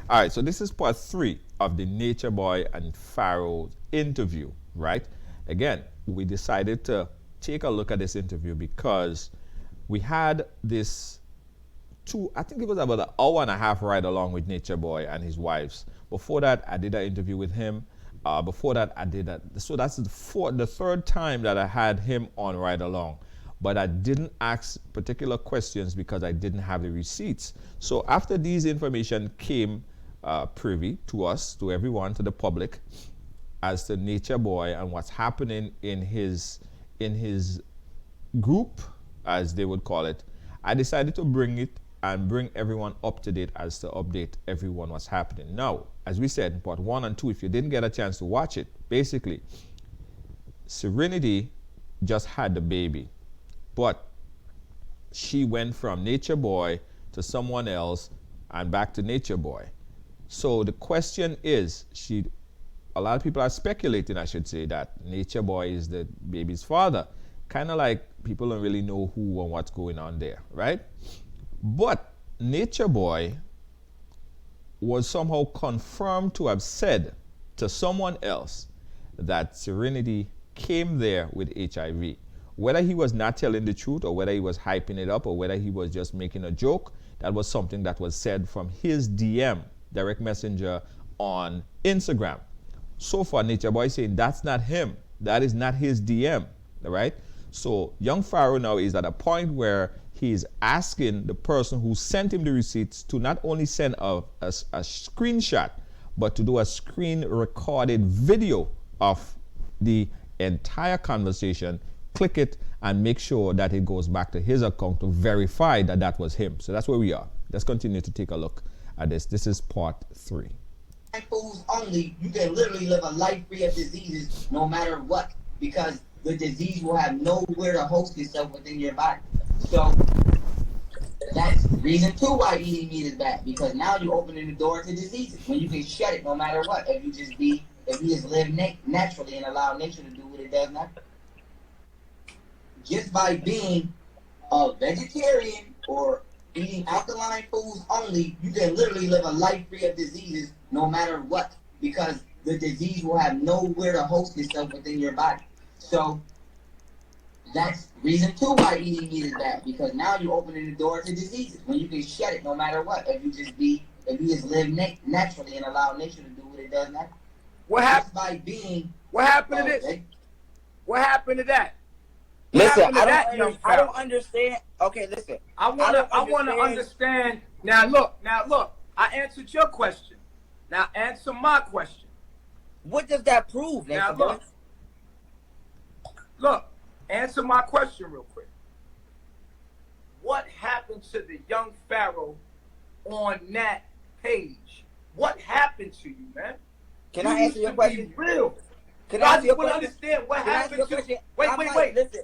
All right, so this is part 3 of the Nature Boy and Pharaoh interview, right? Again, we decided to take a look at this interview because we had this I think it was about an hour and a half ride along with Nature Boy and his wives. Before that, I did an interview with him. Before that, I did that. So that's the third time that I had him on Ride Along. But I didn't ask particular questions because I didn't have the receipts. So after these information came privy to us, to everyone, to the public, as to Nature Boy and what's happening in his group, as they would call it, I decided to bring it and bring everyone up to date as to update everyone what's happening. Now, as we said in part 1 and 2, if you didn't get a chance to watch it, basically, Serenity just had the baby, but she went from Nature Boy to someone else and back to Nature Boy. So the question is, a lot of people are speculating, I should say, that Nature Boy is the baby's father. Kind of like people don't really know who and what's going on there, right? But Nature Boy was somehow confirmed to have said to someone else that Serenity came there with HIV. Whether he was not telling the truth or whether he was hyping it up or whether he was just making a joke, that was something that was said from his DM, direct messenger, on Instagram. So far, Nature Boy saying that's not him. That is not his DM, all right? So young Pharaoh now is at a point where he's asking the person who sent him the receipts to not only send a screenshot, but to do a screen recorded video of the entire conversation, click it, and make sure that it goes back to his account to verify that that was him. So that's where we are. Let's continue to take a look at this. This is part 3. Foods only, you can literally live a life free of diseases no matter what, because the disease will have nowhere to host itself within your body. So that's reason 2 why eating meat is bad, because now you're opening the door to diseases when you can shut it no matter what. If you just live naturally and allow nature to do what it does naturally. Just by being a vegetarian or eating alkaline foods only, you can literally live a life free of diseases no matter what, because the disease will have nowhere to host itself within your body. So that's reason 2 why eating meat is bad, because now you're opening the door to diseases when you can shut it no matter what. If you just live naturally and allow nature to do what it does naturally. What happened? What happened to this? What happened to that? Listen, I don't understand. Okay, listen. I want to understand. Now look. I answered your question. Now answer my question. What does that prove? Now look. Answer my question real quick. What happened to the young Pharaoh on that page? What happened to you, man? Can I answer your question? Real. Can I answer your question? Understand what happened to you. Wait. Listen.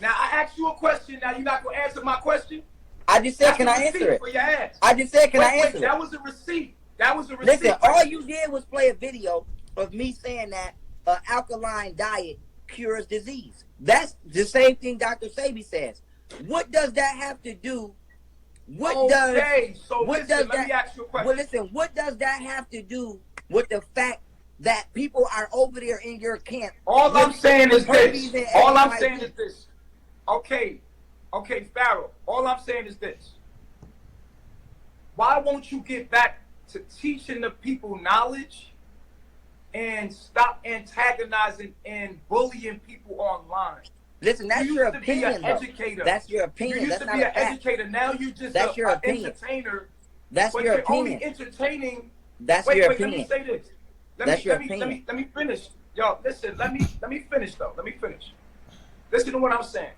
Now I asked you a question. Now you're not gonna answer my question. I just said, can I answer it? For your ass. I just said, can I answer it? That was a receipt. That was a receipt. Listen, all you did was play a video of me saying that an alkaline diet cures disease. That's the same thing Dr. Sabi says. What does that have to do? Let me ask you a question. Well, listen, what does that have to do with the fact that people are over there in your camp? All I'm saying is this. Okay, Pharaoh. All I'm saying is this. Why won't you get back to teaching the people knowledge and stop antagonizing and bullying people online? Listen, that's your opinion. That's your opinion. You used to be an educator. Now you just an entertainer. That's your opinion. Only entertaining. That's your opinion. Let me say this. Let me finish. Yo, listen. Let me finish though. Let me finish. Listen to what I'm saying.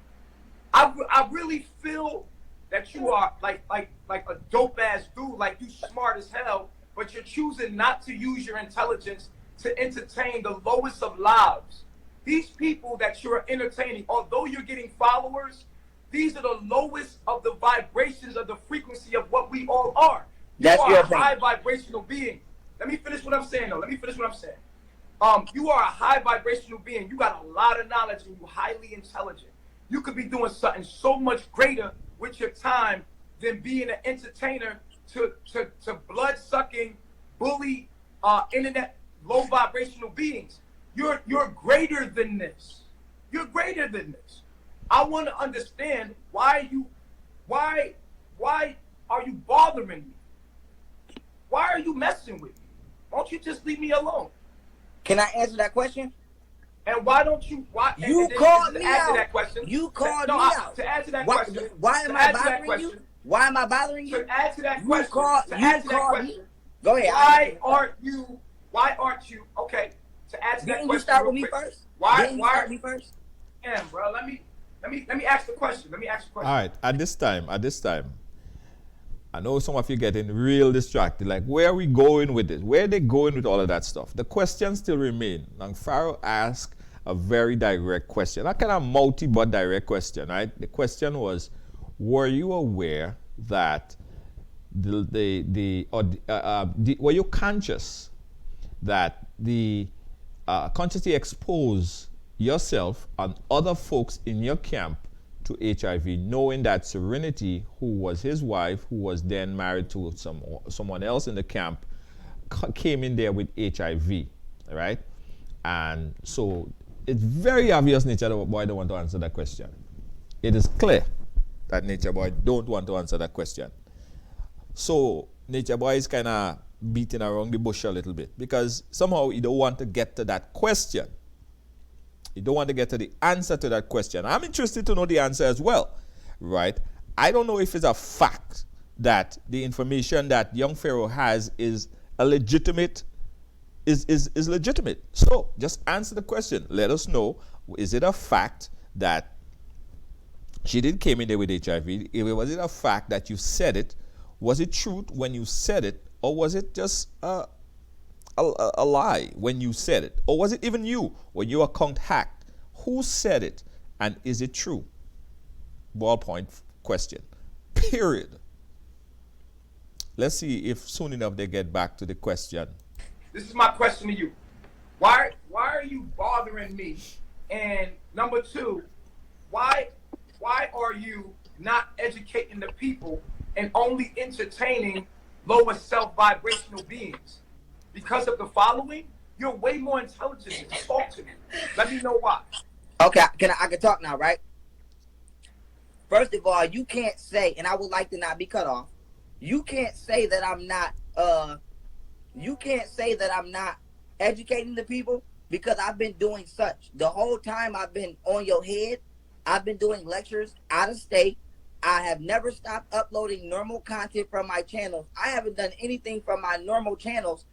I really feel that you are like a dope ass dude. Like you smart as hell, but you're choosing not to use your intelligence to entertain the lowest of lives. These people that you're entertaining, although you're getting followers, these are the lowest of the vibrations of the frequency of what we all are. You are a high vibrational being. Let me finish what I'm saying though. You are a high vibrational being. You got a lot of knowledge and you're highly intelligent. You could be doing something so much greater with your time than being an entertainer to blood-sucking bully internet low vibrational beings. You're greater than this. You're greater than this. I want to understand why are you bothering me? Why are you messing with me? Why don't you just leave me alone? Can I answer that question? And why don't you? Why you called me out? To that question, you called me out. To answer that question. Why am I bothering you? Why am I bothering you? To answer that you question. Called, to you answer called that me. question. Go ahead. Why aren't you? Okay. To answer that question. You start with me first? Why start me first? Damn, bro. Let me ask the question. All right. At this time, I know some of you getting real distracted. Like, where are we going with this? Where are they going with all of that stuff? The questions still remain. Now, Pharaoh asked a very direct question. Not kind of multi but direct question, right? The question was, were you aware that were you conscious that the consciously expose yourself and other folks in your camp to HIV, knowing that Serenity, who was his wife, who was then married to someone else in the camp, came in there with HIV, right? And so it's very obvious Nature Boy don't want to answer that question. It is clear that Nature Boy don't want to answer that question. So Nature Boy is kind of beating around the bush a little bit because somehow he don't want to get to that question. You don't want to get to the answer to that question. I'm interested to know the answer as well, right? I don't know if it's a fact that the information that young Pharaoh has is a legitimate, is legitimate. So just answer the question. Let us know, is it a fact that she did came in there with HIV? Was it a fact that you said it? Was it truth when you said it? Or was it just a lie when you said it? Or was it even you when your account hacked? Who said it? And is it true? Ballpoint question. Period. Let's see if soon enough they get back to the question. This is my question to you. Why are you bothering me? And number two, why are you not educating the people and only entertaining lower self-vibrational beings? Because of the following, you're way more intelligent than me. Talk to me. Let me know why. Okay, I can talk now, right? First of all, you can't say, and I would like to not be cut off. You can't say that I'm not. You can't say that I'm not educating the people because I've been doing such the whole time. I've been on your head. I've been doing lectures out of state. I have never stopped uploading normal content from my channels. I haven't done anything from my normal channels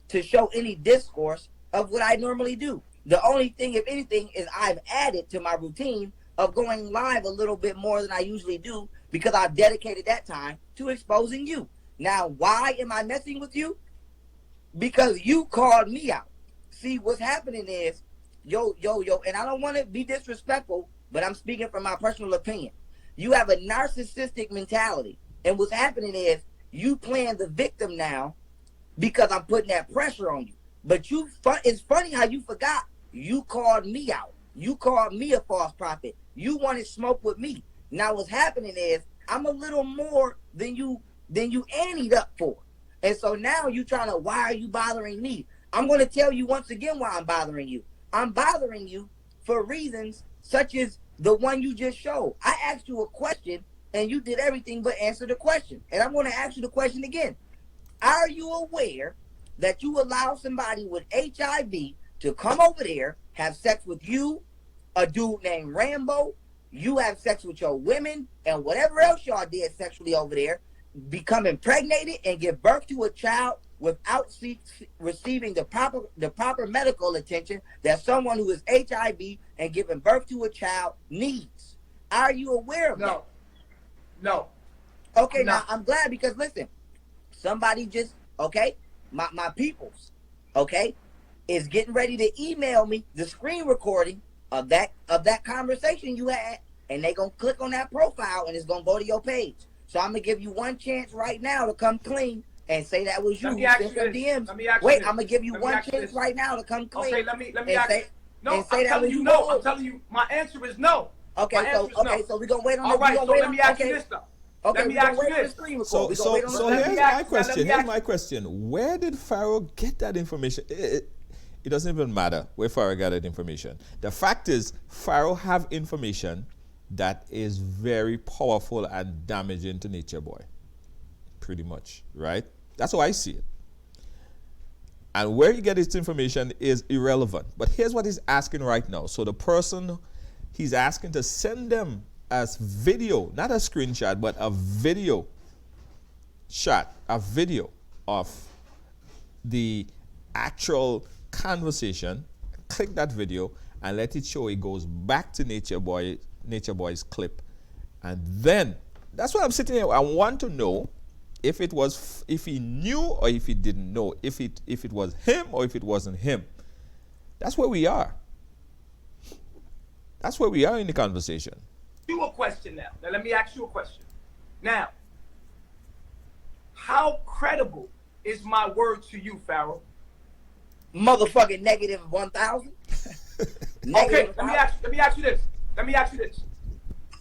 to show any discourse of what I normally do. The only thing, if anything, is I've added to my routine of going live a little bit more than I usually do because I've dedicated that time to exposing you. Now, why am I messing with you? Because you called me out. See, what's happening is, yo, and I don't want to be disrespectful, but I'm speaking from my personal opinion. You have a narcissistic mentality. And what's happening is you playing the victim now because I'm putting that pressure on you. But it's funny how you forgot. You called me out. You called me a false prophet. You wanted smoke with me. Now what's happening is I'm a little more than you anteed up for. And so now you trying to, why are you bothering me? I'm going to tell you once again why I'm bothering you. I'm bothering you for reasons such as the one you just showed. I asked you a question and you did everything but answer the question. And I'm going to ask you the question again. Are you aware that you allow somebody with HIV to come over there, have sex with you, a dude named Rambo, you have sex with your women, and whatever else y'all did sexually over there, become impregnated and give birth to a child without receiving the proper medical attention that someone who is HIV and giving birth to a child needs? Are you aware of that? No. Okay, now I'm glad because listen, somebody just, okay, my peoples, okay, is getting ready to email me the screen recording of that conversation you had, and they gonna click on that profile and it's gonna go to your page. So I'm gonna give you one chance right now to come clean and say that was you. Send some DMs. Wait, I'm gonna give you one chance right now to come clean. Okay, let me ask you. No, I'm telling you no. I'm telling you my answer is no. Okay, so we're gonna wait on all right, so let me ask you this though. Okay, let me ask you this. So here's my question. Here's my question. Where did Pharaoh get that information? It doesn't even matter where Pharaoh got that information. The fact is, Pharaoh have information that is very powerful and damaging to Nature Boy. Pretty much, right? That's how I see it. And where you get his information is irrelevant. But here's what he's asking right now. So the person he's asking to send them as video, not a screenshot, but a video shot, a video of the actual conversation. Click that video and let it show. It goes back to Nature Boy's clip. And then, that's what I'm sitting here. I want to know if he knew or if he didn't know, if it was him or if it wasn't him. That's where we are. That's where we are in the conversation. You a question now. Now let me ask you a question. Now, how credible is my word to you, Pharaoh? Motherfucking negative 1,000. Okay, let me ask you this. Let me ask you this.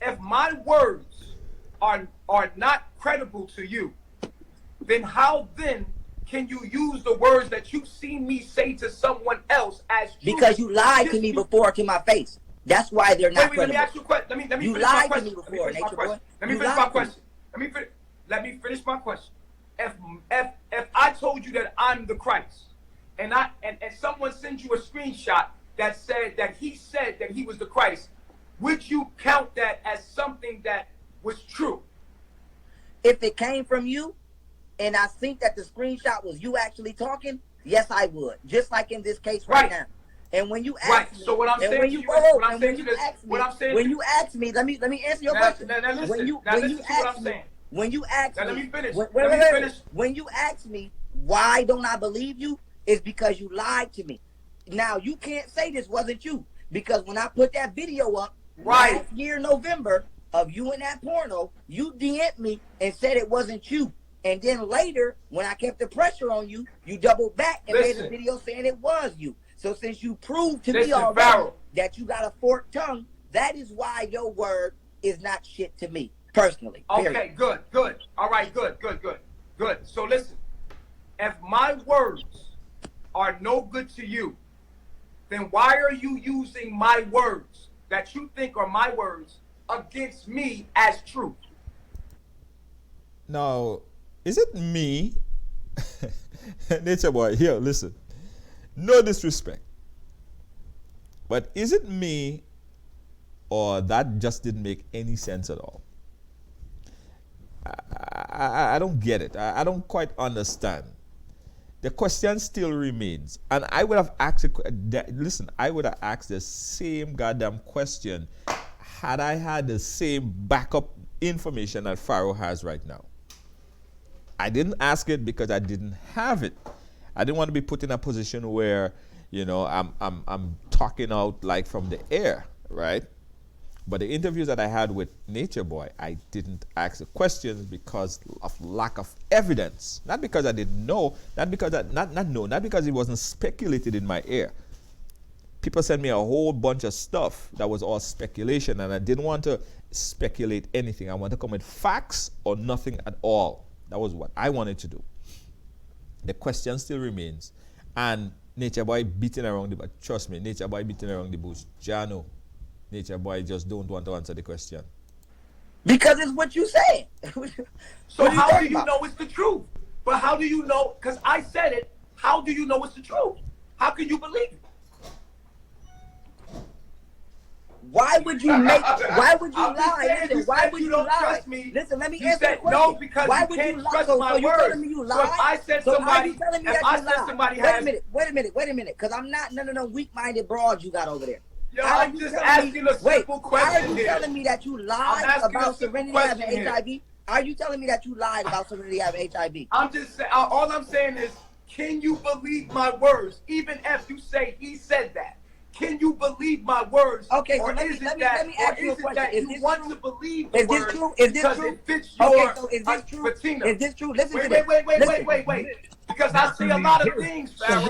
If my words are not credible to you, then how then can you use the words that you've seen me say to someone else as true? Because you lied to me before to my face. That's why they're not credible. Let me ask you a question. Let me you finish lied my to me question. before, Nature Boy. Let me finish my question. Let me finish my question. If I told you that I'm the Christ, and someone sends you a screenshot that said that he was the Christ, would you count that as something that was true? If it came from you, and I think that the screenshot was you actually talking, yes, I would. Just like in this case right now. And when you ask me, so what I'm saying when you ask me, let me answer your question. Now listen. When you ask me, let me finish. When you ask me why don't I believe you, is because you lied to me. Now you can't say this wasn't you, because when I put that video up last year November of you in that porno, you DM'd me and said it wasn't you. And then later, when I kept the pressure on you, you doubled back and made a video saying it was you. So since you proved to me already Pharaoh, that you got a forked tongue, that is why your word is not shit to me, personally. Okay, good. All right, good. So listen, if my words are no good to you, then why are you using my words that you think are my words against me as truth? Now, is it me? Nature Boy, here, listen. No disrespect. But is it me, or that just didn't make any sense at all? I don't get it. I don't quite understand. The question still remains. And I would have asked, I would have asked the same goddamn question had I had the same backup information that Pharaoh has right now. I didn't ask it because I didn't have it. I didn't want to be put in a position where, I'm talking out like from the air, right? But the interviews that I had with Nature Boy, I didn't ask the questions because of lack of evidence. Not because I didn't know, not because it wasn't speculated in my ear. People sent me a whole bunch of stuff that was all speculation, and I didn't want to speculate anything. I wanted to come with facts or nothing at all. That was what I wanted to do. The question still remains. And Nature Boy beating around the bush. Trust me, Nature Boy beating around the bush. Jano, Nature Boy just don't want to answer the question. Because it's what you said. So how do you know it's the truth? But how do you know? Because I said it. How do you know it's the truth? How can you believe it? Why would you lie? Listen, why would you lie? Listen, let me answer the question. No, because why you would can't you lie? trust So my you words. telling me you lied? So if I said so somebody, how you telling me if that I you said lied? somebody Wait a minute, because I'm not none of them weak-minded broads you got over there. Yo, I'm just asking a simple question. Are you telling me that you lied about Serenity having HIV? Are you telling me that you lied about Serenity having HIV? I'm just saying, all I'm saying is, can you believe my words? Even if you say he said that. Can you believe my words? Okay, so let me ask you a question. Is this want true? To believe the is this words true? Is this true? It fits your, okay, so is this true? Patina. Is this true? Listen to this. Wait. Because I see a lot of things, Pharaoh.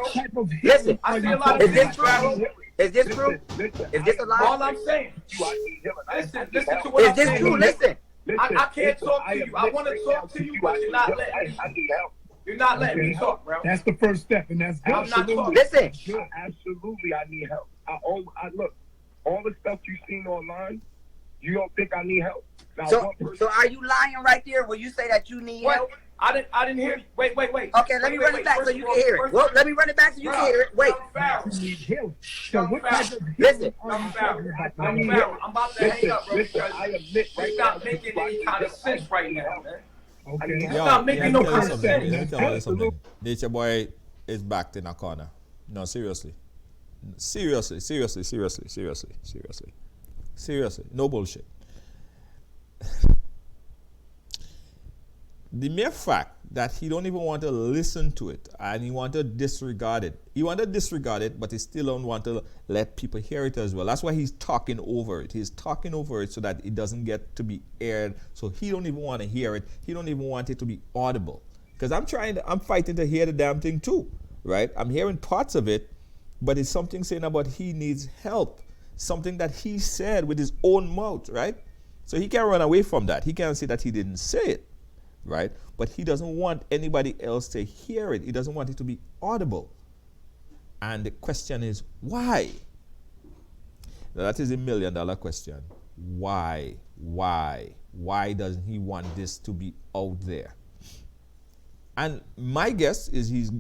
Listen, I see a lot of things, Pharaoh. Is this true? Is this a lie? All I'm saying. Listen to what I'm saying. Is this true? I can't talk to you. I want to talk to you, but you're not letting me. I need help. You're not letting me talk, bro. That's the first step, and that's good. I'm not talking. Listen. Good. Absolutely, I need help. I look, all the stuff you've seen online, you don't think I need help. Now, So are you lying right there when you say that you need help? I didn't hear you. Wait. Okay, let me run it back so you can hear it. Well, let me run it back so you can hear it. Wait. you need help. So what type of Listen. I'm about to hang up, bro, because I admit it's not making any kind of sense right now, man. Okay. It's not making no kind of sense. Let me tell you something. Nature Boy is backed in a corner. No, seriously. Seriously. No bullshit. The mere fact that he don't even want to listen to it and he want to disregard it. He want to disregard it, but he still don't want to let people hear it as well. That's why he's talking over it. He's talking over it so that it doesn't get to be aired. So he don't even want to hear it. He don't even want it to be audible. Because I'm fighting to hear the damn thing too, right? I'm hearing parts of it, but it's something saying about he needs help. Something that he said with his own mouth, right? So he can't run away from that. He can't say that he didn't say it. Right? But he doesn't want anybody else to hear it. He doesn't want it to be audible. And the question is, why? Now that is $1 million question. Why? Why doesn't he want this to be out there? And my guess is he's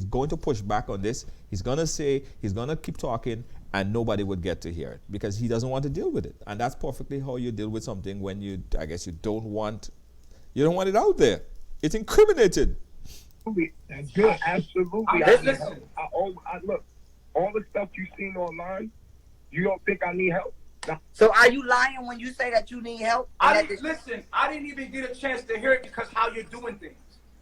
going to push back on this. He's going to keep talking, and nobody would get to hear it because he doesn't want to deal with it. And that's perfectly how you deal with something when you don't want it out there. It's incriminated. That's good. Absolutely. Listen. Look, all the stuff you've seen online, you don't think I need help. No. So are you lying when you say that you need help? Listen, I didn't even get a chance to hear it because how you're doing things.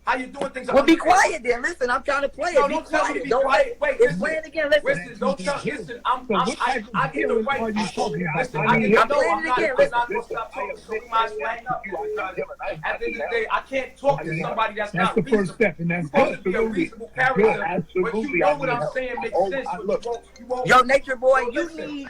Well, be quiet then. Listen, I'm trying to play it. No, don't tell me to be quiet. Wait, it's playing again. Listen, don't tell. Listen, I get the right. Listen, I'm playing it again. I'm not going to stop talking. So we might as well hang up. At the end of the day, I can't talk to somebody that's not the first step, and that's supposed to be a reasonable character. But you know what I'm saying makes sense. Yo, Nature Boy,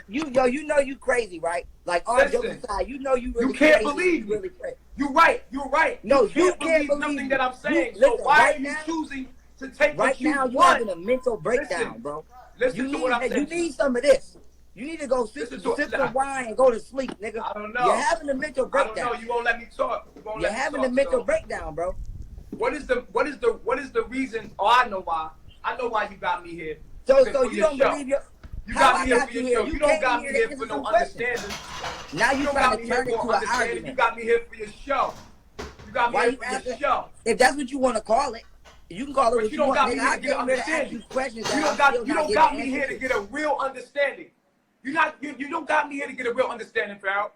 you know you crazy, right? Like on the other side, you know you really you can't crazy. believe you really crazy. You're right. No, you can't believe nothing that I'm saying. So why are you choosing to take what you want? Right now, you're having a mental breakdown, bro. Listen to what I'm saying. You need some of this. You need to go sip some wine and go to sleep, nigga. I don't know. You're having a mental breakdown. I don't know. You won't let me talk. You're having a mental breakdown, bro. What is the reason? Oh, I know why. I know why you got me here. So you don't believe your. You got me here for your show. You don't got me here for no understanding. Now you trying to turn it to an argument. You got me here for your show. You got me here for your show. If that's what you want to call it, you can call it what you want. Nigga, I came here to ask you questions. You don't got me here to get a real understanding. You don't got me here to get a real understanding, Pharaoh.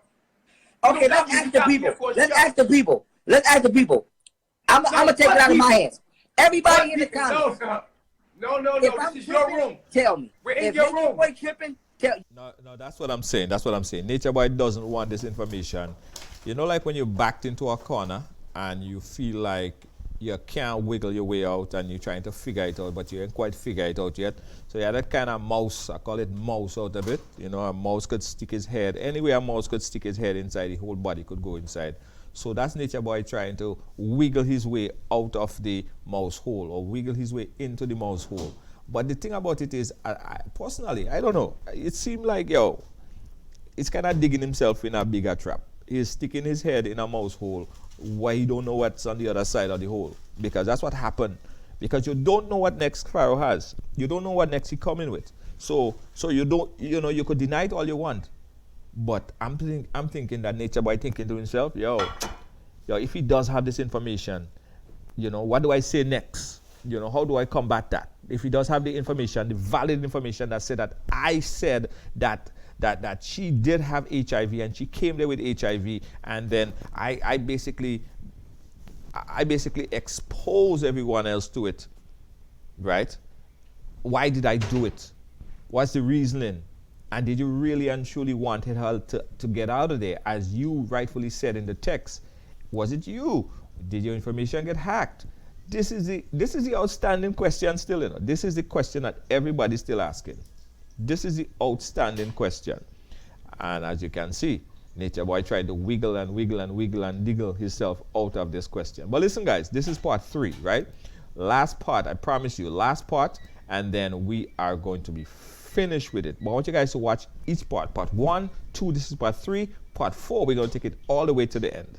Okay, let's ask the people. Let's ask the people. I'm gonna take it out of my hands. Everybody in the comments. No. This is your room. Tell me. We're in your room. Boy tripping. No, that's what I'm saying. Nature Boy doesn't want this information. You know, like when you're backed into a corner and you feel like you can't wiggle your way out and you're trying to figure it out, but you ain't quite figure it out yet. So yeah, that kind of mouse, I call it mouse out of it. You know, a mouse could stick his head. Anywhere a mouse could stick his head inside, the whole body could go inside. So that's Nature Boy trying to wiggle his way out of the mouse hole or wiggle his way into the mouse hole. But the thing about it is, personally, I don't know. It seemed like, he's kind of digging himself in a bigger trap. He's sticking his head in a mouse hole why he don't know what's on the other side of the hole. Because that's what happened. Because you don't know what next Pharaoh has. You don't know what next he's coming with. So you don't, you could deny it all you want. But I'm thinking that Nature Boy thinking to himself, if he does have this information, what do I say next? How do I combat that? If he does have the information, the valid information that said that I said that she did have HIV and she came there with HIV, and then I basically expose everyone else to it, right? Why did I do it? What's the reasoning? And did you really and truly wanted her to get out of there, as you rightfully said in the text? Was it you? Did your information get hacked? This is the outstanding question still. This is the question that everybody's still asking. This is the outstanding question. And as you can see, Nature Boy tried to wiggle and wiggle and wiggle and diggle himself out of this question. But listen, guys, this is part 3, right? Last part, I promise you, last part, and then we are going to be finished with it. But I want you guys to watch each part. Part 1, 2, this is part 3. Part 4, we're going to take it all the way to the end.